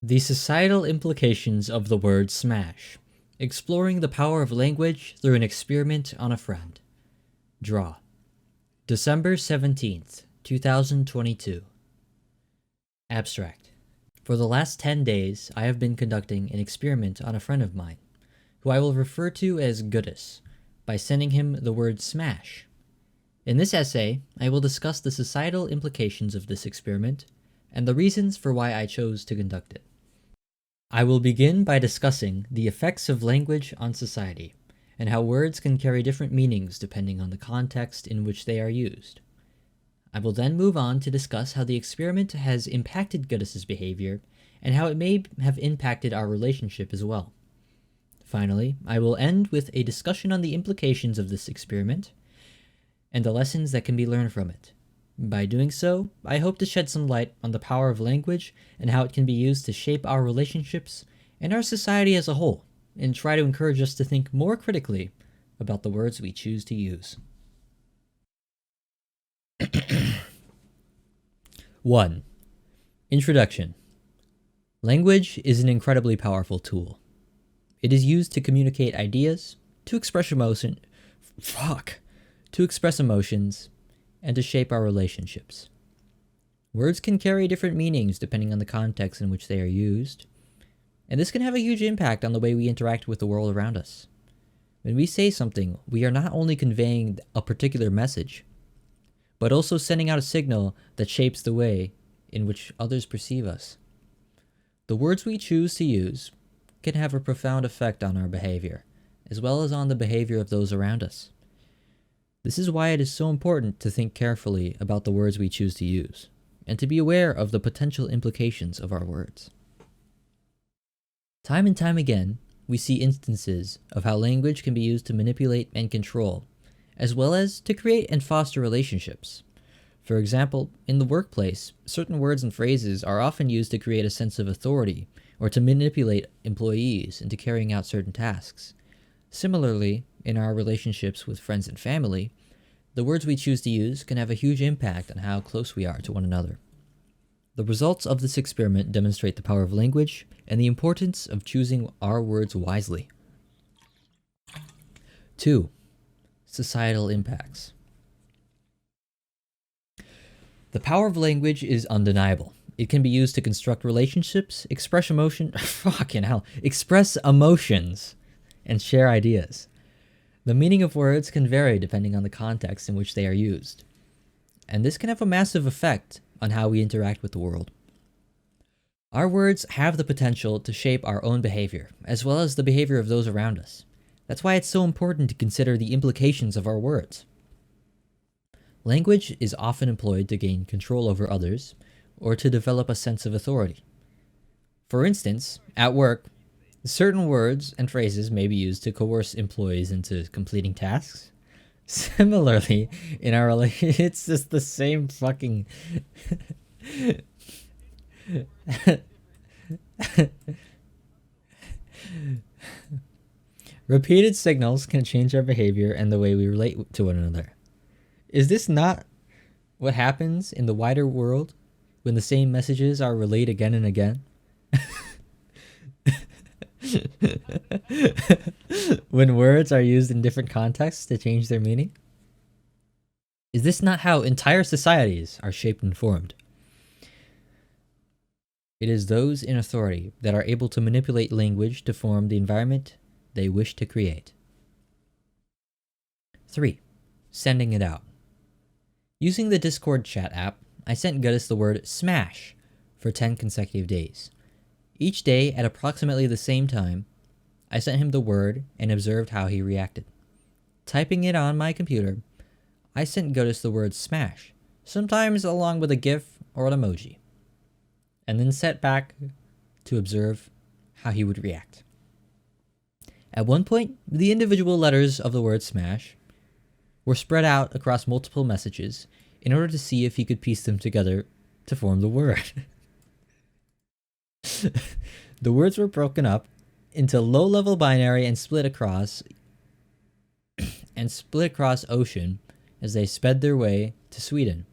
The societal implications of the word smash. Exploring the power of language through an experiment on a friend. Draw. December 17th, 2022. Abstract. For the last 10 days, I have been conducting an experiment on a friend of mine, who I will refer to as Goodis, by sending him the word smash. In this essay, I will discuss the societal implications of this experiment and the reasons for why I chose to conduct it. I will begin by discussing the effects of language on society, and how words can carry different meanings depending on the context in which they are used. I will then move on to discuss how the experiment has impacted Goodis's behavior, and how it may have impacted our relationship as well. Finally, I will end with a discussion on the implications of this experiment, and the lessons that can be learned from it. By doing so, I hope to shed some light on the power of language and how it can be used to shape our relationships and our society as a whole, and try to encourage us to think more critically about the words we choose to use. 1. Introduction. Language is an incredibly powerful tool. It is used to communicate ideas, to express emotions, and to shape our relationships. Words can carry different meanings depending on the context in which they are used, and this can have a huge impact on the way we interact with the world around us. When we say something, we are not only conveying a particular message, but also sending out a signal that shapes the way in which others perceive us. The words we choose to use can have a profound effect on our behavior, as well as on the behavior of those around us. This is why it is so important to think carefully about the words we choose to use, and to be aware of the potential implications of our words. Time and time again, we see instances of how language can be used to manipulate and control, as well as to create and foster relationships. For example, in the workplace, certain words and phrases are often used to create a sense of authority or to manipulate employees into carrying out certain tasks. Similarly, in our relationships with friends and family, the words we choose to use can have a huge impact on how close we are to one another. The results of this experiment demonstrate the power of language and the importance of choosing our words wisely. 2. Societal impacts. The power of language is undeniable. It can be used to construct relationships, express emotions, and share ideas. The meaning of words can vary depending on the context in which they are used, and this can have a massive effect on how we interact with the world. Our words have the potential to shape our own behavior, as well as the behavior of those around us. That's why it's so important to consider the implications of our words. Language is often employed to gain control over others, or to develop a sense of authority. For instance, at work, certain words and phrases may be used to coerce employees into completing tasks. Similarly, in our relationship, it's just the same fucking... Repeated signals can change our behavior and the way we relate to one another. Is this not what happens in the wider world when the same messages are relayed again and again? When words are used in different contexts to change their meaning? Is this not how entire societies are shaped and formed? It is those in authority that are able to manipulate language to form the environment they wish to create. 3. Sending it out. Using the Discord chat app, I sent Goodis the word smash for 10 consecutive days. Each day, at approximately the same time, I sent him the word and observed how he reacted. Typing it on my computer, I sent Goodis the word smash, sometimes along with a GIF or an emoji, and then sat back to observe how he would react. At one point, the individual letters of the word smash were spread out across multiple messages in order to see if he could piece them together to form the word. The words were broken up into low-level binary and split across ocean as they sped their way to Sweden.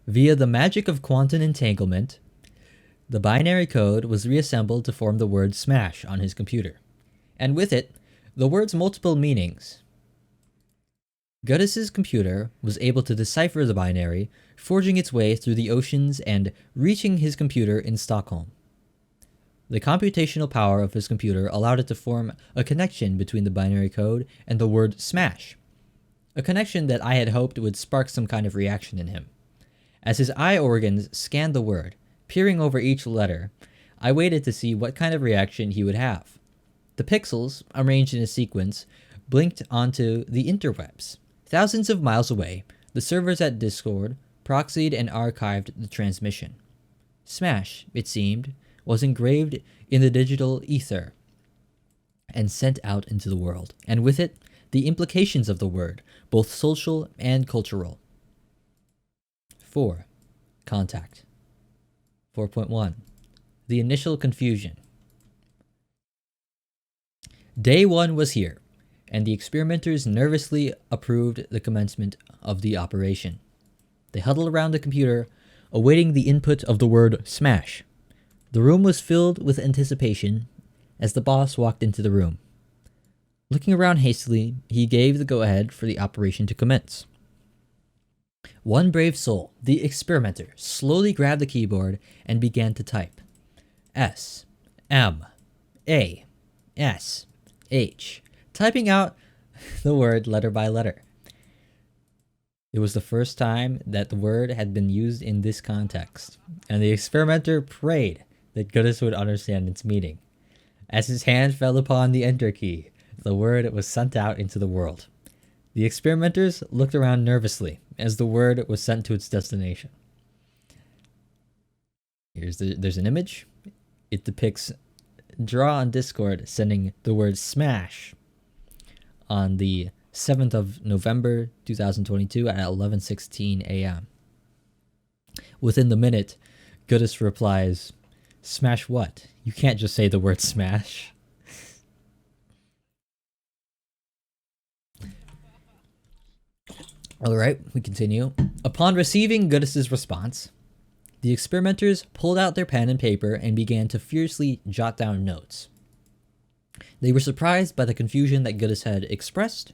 Via the magic of quantum entanglement, The binary code was reassembled to form the word smash on his computer, and with it, the word's multiple meanings. Gudis' computer was able to decipher the binary, forging its way through the oceans and reaching his computer in Stockholm. The computational power of his computer allowed it to form a connection between the binary code and the word smash, a connection that I had hoped would spark some kind of reaction in him. As his eye organs scanned the word, peering over each letter, I waited to see what kind of reaction he would have. The pixels, arranged in a sequence, blinked onto the interwebs. Thousands of miles away, the servers at Discord proxied and archived the transmission. Smash, it seemed, was engraved in the digital ether and sent out into the world, and with it, the implications of the word, both social and cultural. 4. Contact. 4.1. The initial confusion. Day 1 was here, and the experimenters nervously approved the commencement of the operation. They huddled around the computer, awaiting the input of the word smash. The room was filled with anticipation as the boss walked into the room. Looking around hastily, he gave the go-ahead for the operation to commence. One brave soul, the experimenter, slowly grabbed the keyboard and began to type. S, M, A, S, H, typing out the word letter by letter. It was the first time that the word had been used in this context, and the experimenter prayed that Gudis would understand its meaning. As his hand fell upon the enter key, the word was sent out into the world. The experimenters looked around nervously as the word was sent to its destination. There's an image. It depicts Draw on Discord sending the word smash on the 7th of November 2022 at 11:16 a.m. Within the minute, Gudis replies, "Smash what? You can't just say the word smash." Alright, we continue. Upon receiving Gudis' response, the experimenters pulled out their pen and paper and began to furiously jot down notes. They were surprised by the confusion that Gudis had expressed.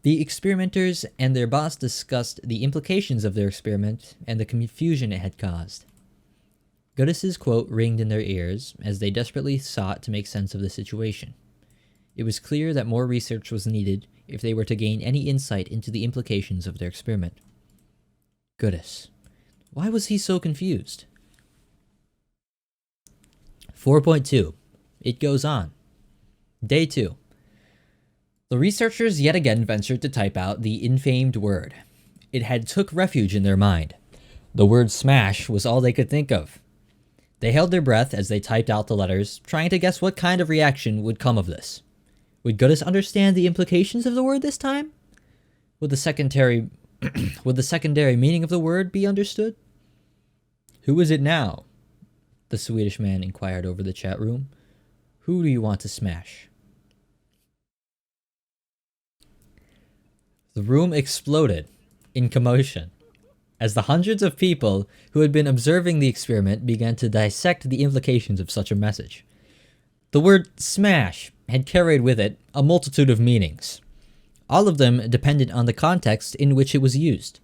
The experimenters and their boss discussed the implications of their experiment and the confusion it had caused. Gudis' quote ringed in their ears as they desperately sought to make sense of the situation. It was clear that more research was needed if they were to gain any insight into the implications of their experiment. Gudis. Why was he so confused? 4.2. It goes on. Day 2. The researchers yet again ventured to type out the infamed word. It had took refuge in their mind. The word smash was all they could think of. They held their breath as they typed out the letters, trying to guess what kind of reaction would come of this. Would Gudis understand the implications of the word this time? Would the secondary meaning of the word be understood? Who is it now? The Swedish man inquired over the chat room. Who do you want to smash? The room exploded in commotion as the hundreds of people who had been observing the experiment began to dissect the implications of such a message. The word smash had carried with it a multitude of meanings. All of them depended on the context in which it was used.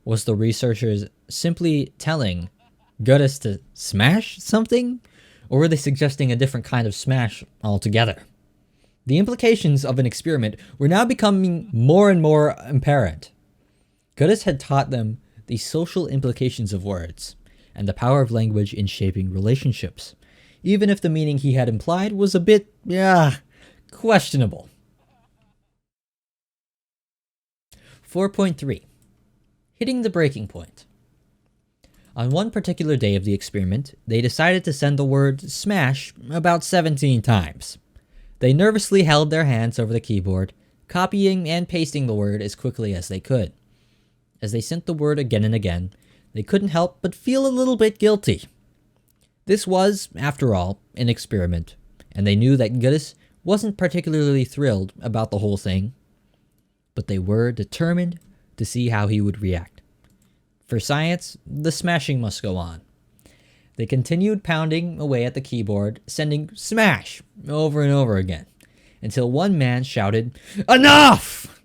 Was the researchers simply telling Gudis to smash something? Or were they suggesting a different kind of smash altogether? The implications of an experiment were now becoming more and more apparent. Gudis had taught them the social implications of words and the power of language in shaping relationships, even if the meaning he had implied was a bit, questionable. 4.3. Hitting the breaking point. On one particular day of the experiment, they decided to send the word smash about 17 times. They nervously held their hands over the keyboard, copying and pasting the word as quickly as they could. As they sent the word again and again, they couldn't help but feel a little bit guilty. This was, after all, an experiment, and they knew that Gudis wasn't particularly thrilled about the whole thing, but they were determined to see how he would react. For science, the smashing must go on. They continued pounding away at the keyboard, sending smash over and over again, until one man shouted, "Enough!"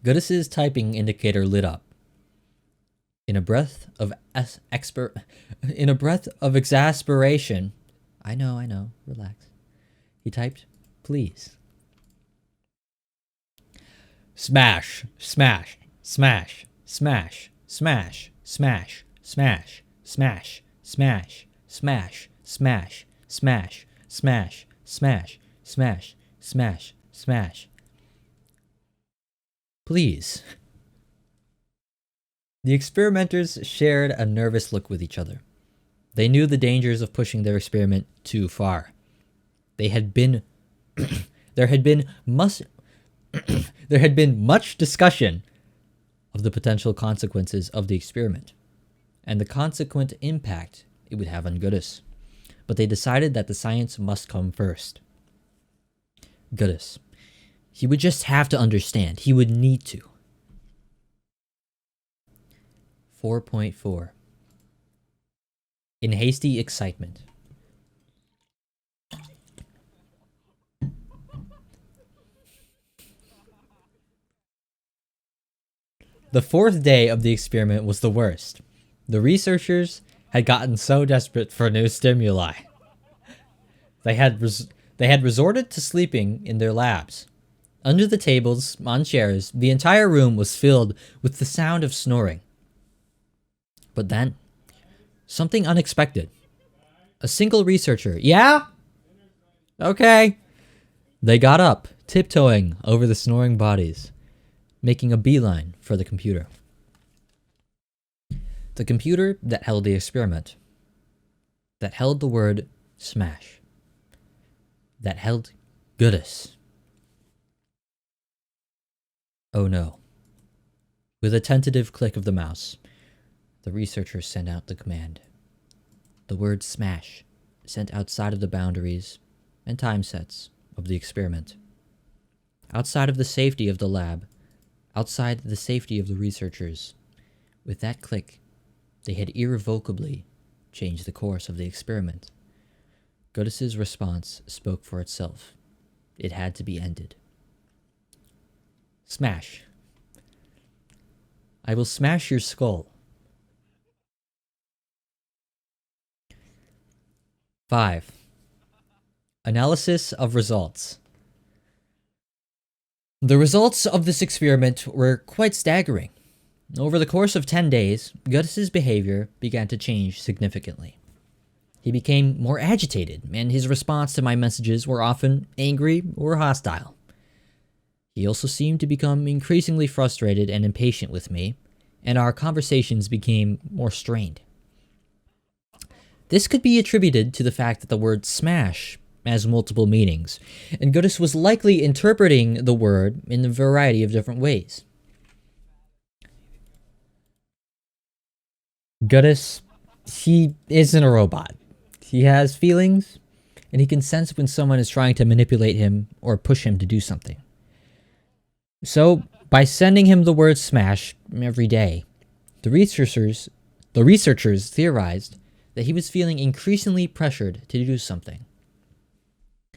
Goodis's typing indicator lit up. In a breath of exasperation, I know, relax. He typed, "Please." Smash, smash, smash, smash, smash, smash, smash, smash, smash, smash, smash, smash, smash, smash, smash, smash, smash. Please. The experimenters shared a nervous look with each other. They knew the dangers of pushing their experiment too far. There had been much discussion of the potential consequences of the experiment and the consequent impact it would have on Goodis. But they decided that the science must come first. Goodis. He would just have to understand. He would need to. 4.4. In hasty excitement. The fourth day of the experiment was the worst. The researchers had gotten so desperate for new stimuli. They had resorted to sleeping in their labs. Under the tables, on chairs, the entire room was filled with the sound of snoring. But then, something unexpected. A single researcher, "Yeah? Okay." They got up, tiptoeing over the snoring bodies, making a beeline for the computer. The computer that held the experiment. That held the word smash. That held Goodis. Oh no. With a tentative click of the mouse, the researchers sent out the command. The word smash, sent outside of the boundaries and time sets of the experiment. Outside of the safety of the lab, outside the safety of the researchers. With that click, they had irrevocably changed the course of the experiment. Goodis's response spoke for itself. It had to be ended. Smash. I will smash your skull. 5. Analysis of results. The results of this experiment were quite staggering. Over the course of 10 days, Goodis's behavior began to change significantly. He became more agitated, and his response to my messages were often angry or hostile. He also seemed to become increasingly frustrated and impatient with me, and our conversations became more strained. This could be attributed to the fact that the word smash has multiple meanings, and Goodis was likely interpreting the word in a variety of different ways. Goodis, he isn't a robot. He has feelings, and he can sense when someone is trying to manipulate him or push him to do something. So, by sending him the word smash every day, the researchers theorized that he was feeling increasingly pressured to do something.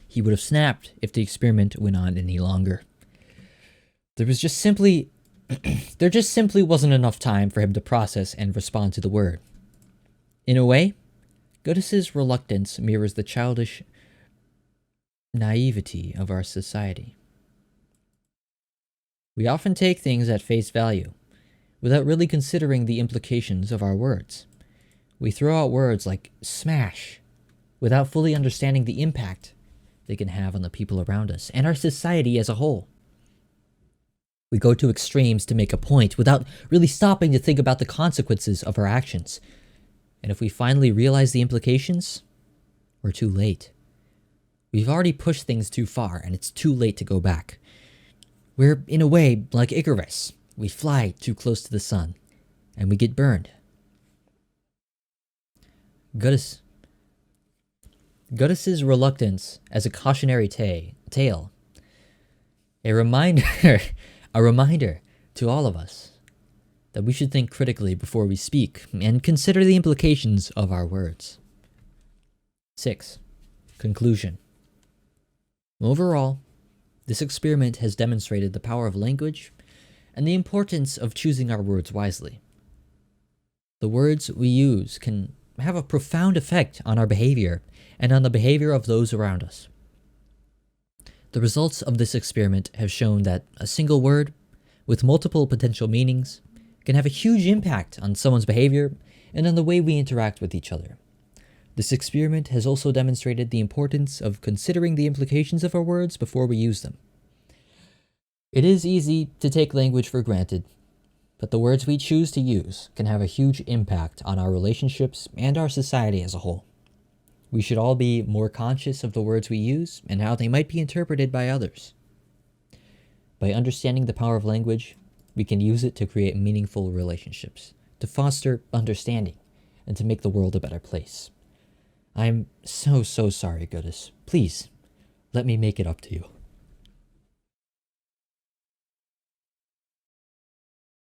He would have snapped if the experiment went on any longer. There just simply wasn't enough time for him to process and respond to the word. In a way, Goodis's reluctance mirrors the childish naivety of our society. We often take things at face value, without really considering the implications of our words. We throw out words like smash, without fully understanding the impact they can have on the people around us and our society as a whole. We go to extremes to make a point without really stopping to think about the consequences of our actions. And if we finally realize the implications, we're too late. We've already pushed things too far, and it's too late to go back. We're, in a way, like Icarus. We fly too close to the sun, and we get burned. Goodis's reluctance as a cautionary tale. A reminder to all of us that we should think critically before we speak and consider the implications of our words. 6. Conclusion. Overall, this experiment has demonstrated the power of language and the importance of choosing our words wisely. The words we use can have a profound effect on our behavior and on the behavior of those around us. The results of this experiment have shown that a single word, with multiple potential meanings, can have a huge impact on someone's behavior and on the way we interact with each other. This experiment has also demonstrated the importance of considering the implications of our words before we use them. It is easy to take language for granted, but the words we choose to use can have a huge impact on our relationships and our society as a whole. We should all be more conscious of the words we use and how they might be interpreted by others. By understanding the power of language, we can use it to create meaningful relationships, to foster understanding, and to make the world a better place. I'm so sorry, Goodis. Please, let me make it up to you.